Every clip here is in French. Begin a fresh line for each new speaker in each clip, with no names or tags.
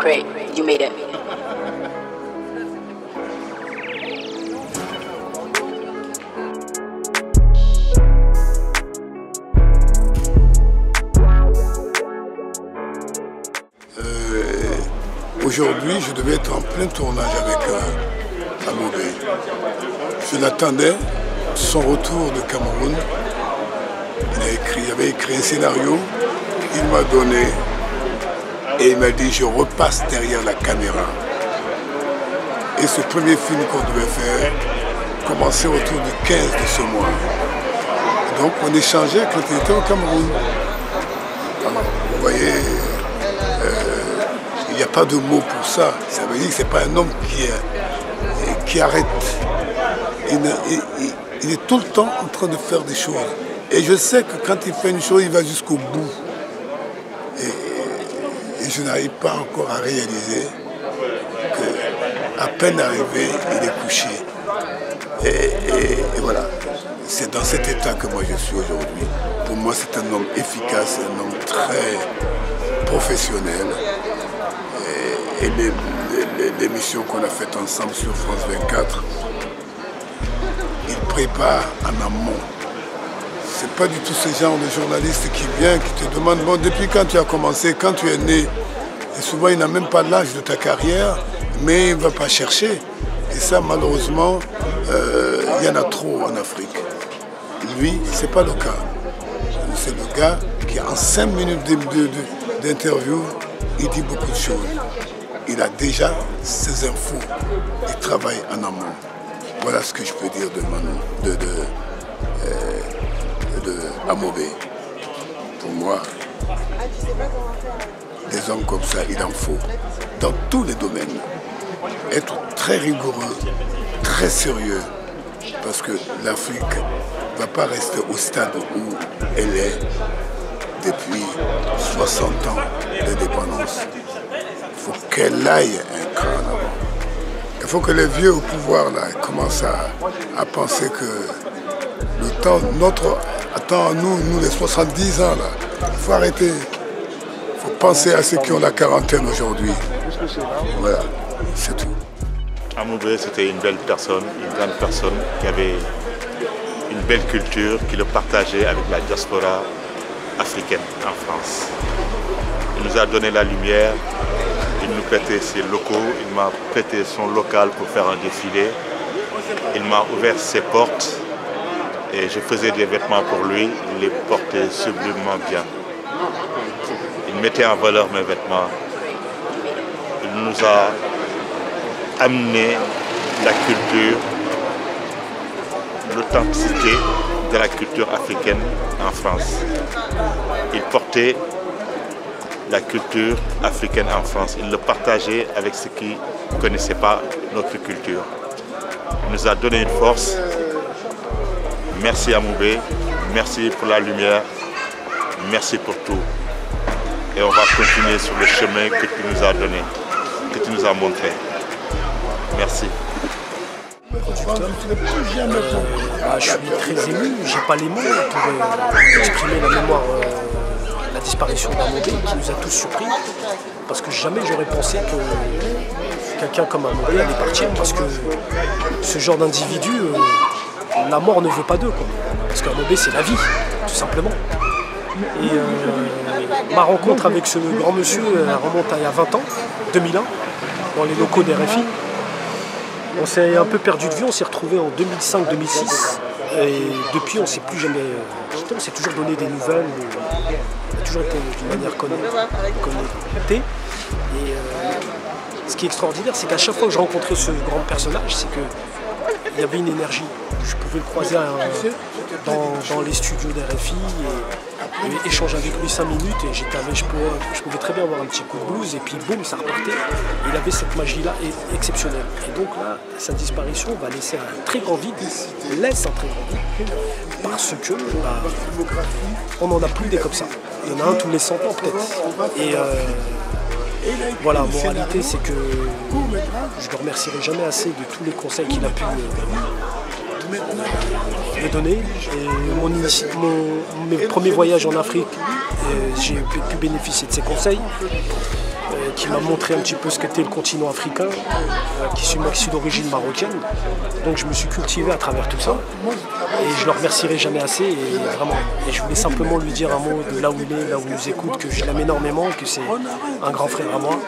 Great, you made it.
Aujourd'hui, je devais être en plein tournage avec Amobé. Je l'attendais, son retour de Cameroun. Il avait écrit un scénario, il m'a donné et il m'a dit je repasse derrière la caméra. Et ce premier film qu'on devait faire commençait autour du 15 de ce mois. Donc on échangeait quand il était au Cameroun. Alors, vous voyez, il n'y a pas de mots pour ça. Ça veut dire que ce n'est pas un homme qui arrête. Il est tout le temps en train de faire des choses. Et je sais que quand il fait une chose, il va jusqu'au bout. Et je n'arrive pas encore à réaliser qu'à peine arrivé, il est couché. Et voilà. C'est dans cet état que moi je suis aujourd'hui. Pour moi, c'est un homme efficace, un homme très professionnel. Et l'émission qu'on a faite ensemble sur France 24, il prépare en amont. C'est pas du tout ce genre de journaliste qui vient, qui te demande, bon, depuis quand tu as commencé, quand tu es né, et souvent il n'a même pas l'âge de ta carrière, mais il ne va pas chercher. Et ça, malheureusement, il y en a trop en Afrique. Lui, c'est pas le cas. C'est le gars qui, en 5 minutes d'interview, il dit beaucoup de choses. Il a déjà ses infos. Il travaille en amont. Voilà ce que je peux dire de Amobé. Pour moi, des hommes comme ça, il en faut. Dans tous les domaines. Être très rigoureux, très sérieux. Parce que l'Afrique ne va pas rester au stade où elle est depuis 60 ans d'indépendance. Il faut qu'elle aille un cran en avant. Il faut que les vieux au pouvoir là, commencent à penser que le temps, attends, nous les 70 ans là, il faut arrêter. Il faut penser à ceux qui ont la quarantaine aujourd'hui. Voilà, c'est tout.
Amobé, c'était une belle personne, une grande personne qui avait une belle culture, qui le partageait avec la diaspora africaine en France. Il nous a donné la lumière, il nous prêtait ses locaux, il m'a prêté son local pour faire un défilé. Il m'a ouvert ses portes et je faisais des vêtements pour lui, il les portait sublimement bien. Il mettait en valeur mes vêtements. Il nous a amené la culture, l'authenticité de la culture africaine en France. Il portait la culture africaine en France. Il le partageait avec ceux qui ne connaissaient pas notre culture. Il nous a donné une force. Merci Amobé, merci pour la lumière, merci pour tout. Et on va continuer sur le chemin que tu nous as donné, que tu nous as montré. Merci.
Je suis très ému, j'ai pas les mots pour exprimer la mémoire, la disparition d'Amobé qui nous a tous surpris. Parce que jamais j'aurais pensé que quelqu'un comme Amobé allait partir, parce que ce genre d'individu, la mort ne veut pas d'eux. Parce qu'Amobé c'est la vie, tout simplement. Et ma rencontre avec ce grand monsieur remonte à il y a 20 ans, 2001, dans les locaux des RFI. On s'est un peu perdu de vue, on s'est retrouvés en 2005-2006 et depuis on ne s'est plus jamais quitté, on s'est toujours donné des nouvelles, on a toujours été d'une manière connectés. Et ce qui est extraordinaire, c'est qu'à chaque fois que je rencontrais ce grand personnage, c'est qu'il y avait une énergie. Je pouvais le croiser dans les studios d'RFI et échanger avec lui 5 minutes et je pouvais très bien avoir un petit coup de blues et puis boum, ça repartait. Et il avait cette magie-là exceptionnelle. Et donc là, sa disparition va laisser un très grand vide, laisse un très grand vide, parce que on n'en a plus des comme ça. Il y en a un tous les 100 ans peut-être. Et voilà, moralité, c'est que je ne le remercierai jamais assez de tous les conseils qu'il a pu me donner. Et mes premiers voyages en Afrique, j'ai pu bénéficier de ses conseils. qui m'a montré un petit peu ce qu'était le continent africain, qui suis d'origine marocaine. Donc je me suis cultivé à travers tout ça. Et je ne le remercierai jamais assez. Et je voulais simplement lui dire un mot de là où il est, là où il nous écoute, que je l'aime énormément, que c'est un grand frère à moi.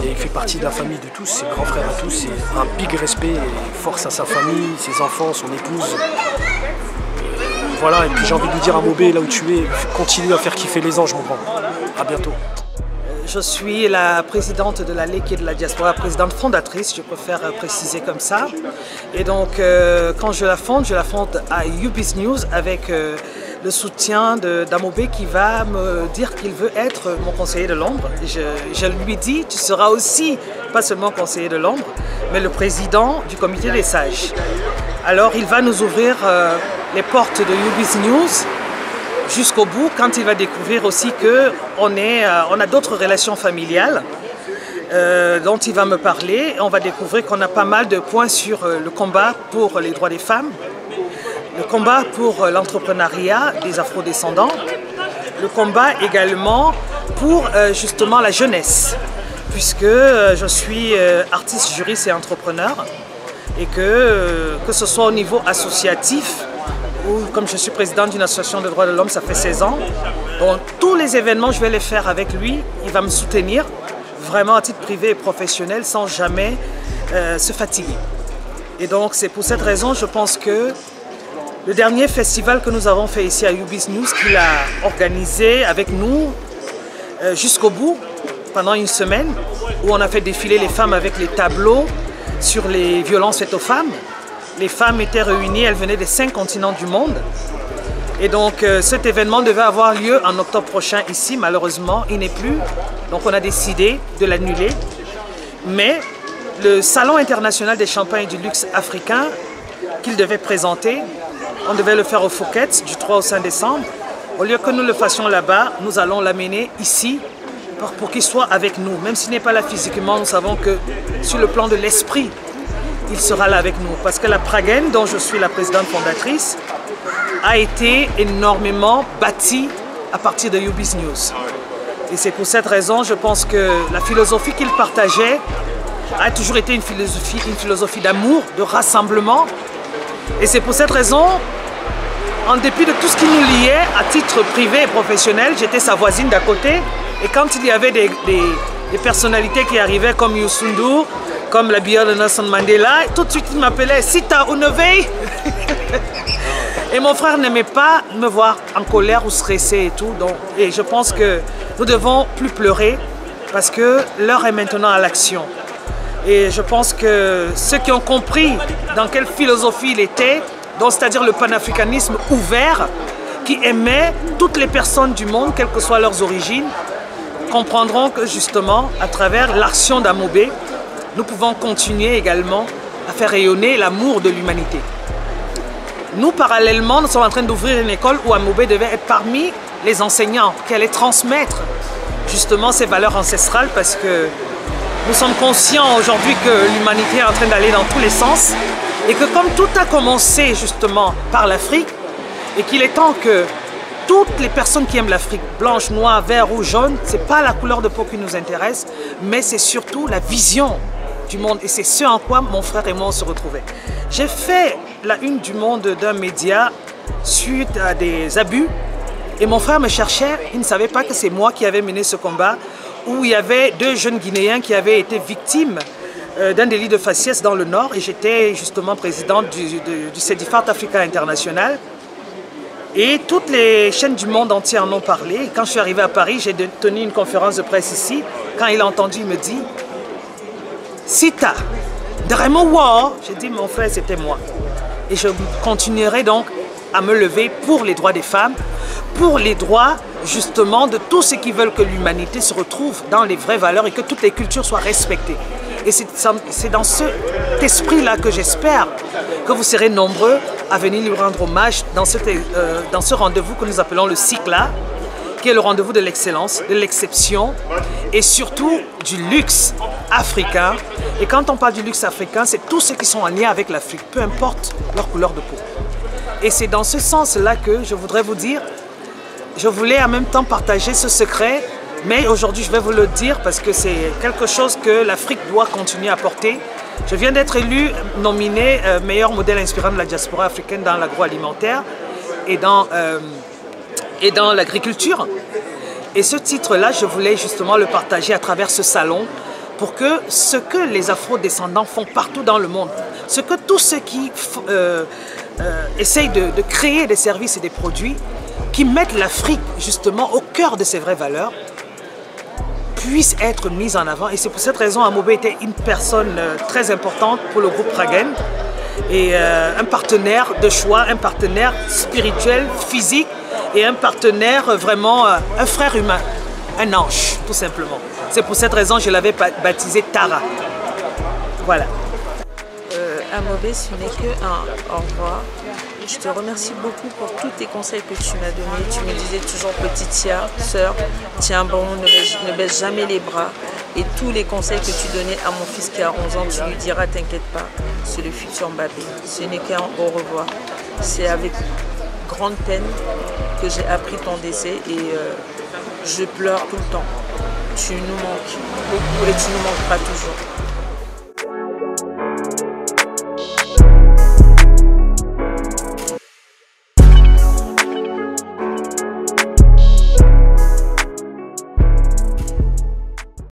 Et il fait partie de la famille de tous, c'est grand frère à tous. C'est un big respect et force à sa famille, ses enfants, son épouse. Voilà, et puis j'ai envie de lui dire à Mobé, là où tu es, continue à faire kiffer les anges, mon grand. À bientôt.
Je suis la présidente de la Ligue de la diaspora, présidente fondatrice, je préfère préciser comme ça. Et donc, quand je la fonde à UBiz News avec le soutien d'Amobé qui va me dire qu'il veut être mon conseiller de l'ombre. Je lui dis, tu seras aussi, pas seulement conseiller de l'ombre, mais le président du comité des sages. Alors, il va nous ouvrir les portes de UBiz News jusqu'au bout, quand il va découvrir aussi qu'on a d'autres relations familiales dont il va me parler. On va découvrir qu'on a pas mal de points sur le combat pour les droits des femmes, le combat pour l'entrepreneuriat des afrodescendants, le combat également pour justement la jeunesse, puisque je suis artiste, juriste et entrepreneur, et que ce soit au niveau associatif, ou comme je suis présidente d'une association de droits de l'homme, ça fait 16 ans. Donc tous les événements, je vais les faire avec lui. Il va me soutenir, vraiment à titre privé et professionnel, sans jamais se fatiguer. Et donc c'est pour cette raison, je pense que le dernier festival que nous avons fait ici à UBiz News, qu'il a organisé avec nous jusqu'au bout, pendant une semaine, où on a fait défiler les femmes avec les tableaux sur les violences faites aux femmes. Les femmes étaient réunies, elles venaient des 5 continents du monde. Et donc cet événement devait avoir lieu en octobre prochain ici. Malheureusement, il n'est plus. Donc on a décidé de l'annuler. Mais le Salon international des champagnes et du luxe africain qu'il devait présenter, on devait le faire au Phuket du 3 au 5 décembre. Au lieu que nous le fassions là-bas, nous allons l'amener ici pour qu'il soit avec nous. Même s'il n'est pas là physiquement, nous savons que sur le plan de l'esprit, il sera là avec nous. Parce que la Pragen, dont je suis la présidente fondatrice, a été énormément bâtie à partir de UBiz News. Et c'est pour cette raison, je pense que la philosophie qu'il partageait a toujours été une philosophie d'amour, de rassemblement. Et c'est pour cette raison, en dépit de tout ce qui nous liait à titre privé et professionnel, j'étais sa voisine d'à côté. Et quand il y avait des personnalités qui arrivaient comme Youssou N'Dour, comme la bière de Nelson Mandela, tout de suite il m'appelait Sita Unevei. Et mon frère n'aimait pas me voir en colère ou stressé et tout. Donc, et je pense que nous devons plus pleurer parce que l'heure est maintenant à l'action. Et je pense que ceux qui ont compris dans quelle philosophie il était, c'est-à-dire le panafricanisme ouvert, qui aimait toutes les personnes du monde, quelles que soient leurs origines, comprendront que justement, à travers l'action d'Amobé, nous pouvons continuer également à faire rayonner l'amour de l'humanité. Nous, parallèlement, nous sommes en train d'ouvrir une école où Amobé devait être parmi les enseignants qui allaient transmettre justement ces valeurs ancestrales, parce que nous sommes conscients aujourd'hui que l'humanité est en train d'aller dans tous les sens et que comme tout a commencé justement par l'Afrique et qu'il est temps que toutes les personnes qui aiment l'Afrique, blanche, noire, vert ou jaune, ce n'est pas la couleur de peau qui nous intéresse, mais c'est surtout la vision du monde. Et c'est ce en quoi mon frère et moi on se retrouvaient. J'ai fait la une du Monde d'un média suite à des abus. Et mon frère me cherchait, il ne savait pas que c'est moi qui avais mené ce combat, où il y avait 2 jeunes Guinéens qui avaient été victimes d'un délit de faciès dans le Nord. Et j'étais justement présidente du CEDIFART Africa International. Et toutes les chaînes du monde entier en ont parlé. Et quand je suis arrivé à Paris, j'ai tenu une conférence de presse ici. Quand il a entendu, il me dit « Sita, vraiment wow !» J'ai dit « Mon frère, c'était moi. » Et je continuerai donc à me lever pour les droits des femmes, pour les droits justement de tous ceux qui veulent que l'humanité se retrouve dans les vraies valeurs et que toutes les cultures soient respectées. Et c'est dans cet esprit-là que j'espère que vous serez nombreux à venir lui rendre hommage dans ce rendez-vous que nous appelons le CICLA, qui est le rendez-vous de l'excellence, de l'exception et surtout du luxe africain. Et quand on parle du luxe africain, c'est tous ceux qui sont en lien avec l'Afrique, peu importe leur couleur de peau. Et c'est dans ce sens-là que je voudrais vous dire, je voulais en même temps partager ce secret Mais aujourd'hui, je vais vous le dire parce que c'est quelque chose que l'Afrique doit continuer à porter. Je viens d'être élu, nominé meilleur modèle inspirant de la diaspora africaine dans l'agroalimentaire et dans l'agriculture. Et ce titre-là, je voulais justement le partager à travers ce salon pour que ce que les afro-descendants font partout dans le monde, ce que tous ceux qui essayent de créer des services et des produits qui mettent l'Afrique justement au cœur de ses vraies valeurs, puissent être mis en avant. Et c'est pour cette raison Amobe était une personne très importante pour le groupe Ragen et un partenaire de choix, un partenaire spirituel, physique et un partenaire vraiment, un frère humain, un ange tout simplement. C'est pour cette raison que je l'avais baptisé Tara. Voilà.
Amobe, ce n'est qu'un au revoir. Je te remercie beaucoup pour tous tes conseils que tu m'as donnés. Tu me disais toujours, petite sœur, tiens bon, ne baisse jamais les bras. Et tous les conseils que tu donnais à mon fils qui a 11 ans, tu lui diras, t'inquiète pas, c'est le futur Mbappé. Ce n'est qu'un au revoir. C'est avec grande peine que j'ai appris ton décès et je pleure tout le temps. Tu nous manques beaucoup et tu nous manqueras toujours.